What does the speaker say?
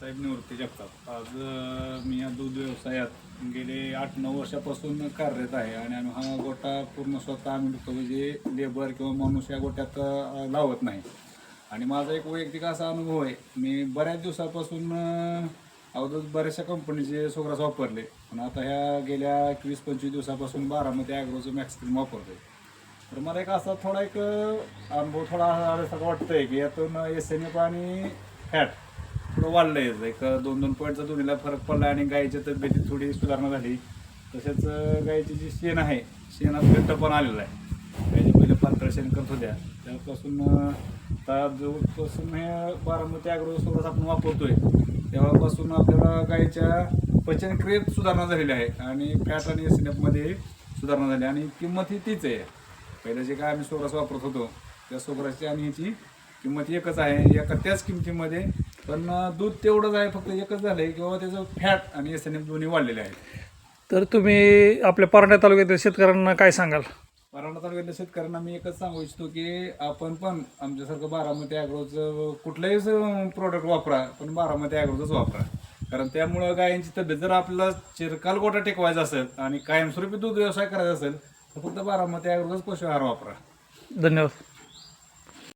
साहेब निवृत्ती जगताप. आज मी या दूध व्यवसायात गेले 8-9 वर्षापासून कार्यरत आहे आणि आम्ही हा गोटा पूर्ण स्वतः आम्ही विकतो, म्हणजे लेबर किंवा माणूस या गोट्यात लावत नाही. आणि माझा एक वैयक्तिक असा अनुभव आहे, मी बऱ्याच दिवसापासून अगोदर बऱ्याचशा कंपनीचे सोग्रास वापरले, पण आता ह्या गेल्या 21-25 दिवसापासून बारामती ॲग्रोचं मॅक्सक्रीम वापरतोय. तर मला एक असा थोडा एक अनुभव थोडा आल्यासारखं वाटतं आहे की यातून SNF आणि फॅट थोडं वाढलं आहे. एक 2-2 पॉईंटचा दोन्हीला फरक पडला आणि गायीच्या तब्येतीत थोडी सुधारणा झाली. तसेच गायीची जी शेण आहे, शेणात घट्ट पण आलेला आहे. गायीच्या पहिले पातळ शेण करत होत्या, त्यापासून आता जवळपासून हे बारामती ॲग्रो सोबत आपण वापरतोय तेव्हापासून आपल्याला गायीच्या पचनक्रियेत सुधारणा झालेली आहे आणि फॅट आणि SNFमध्ये सुधारणा झाली आणि किंमत ही तीच आहे. पहिलं जे काय आम्ही सोग्रास वापरत होतो त्या सोग्रासची आणि ह्याची किंमत एकच आहे, एका त्याच किमतीमध्ये, पण दूध तेवढंच आहे, फक्त एकच झालं आहे किंवा त्याचं फॅट आणि SNF दोन्ही वाढलेले आहेत. तर तुम्ही आपल्या पारंड्या तालुक्यातील शेतकऱ्यांना काय सांगाल? परांडा तालुक्यातल्या शेतकऱ्यांना मी एकच सांगू इच्छितो की आपण पण आमच्यासारखं बारामती ॲग्रोचं कुठलंही प्रोडक्ट वापरा, पण बारामती ॲग्रोचंच वापरा. कारण त्यामुळं गायींची तब्येत, जर आपल्याला चिरकाल गोटा टिकवायचा असेल आणि कायमस्वरूपी दूध व्यवसाय करायचा असेल तर फक्त बारामती ॲग्रोचंच पशुआहार वापरा. धन्यवाद.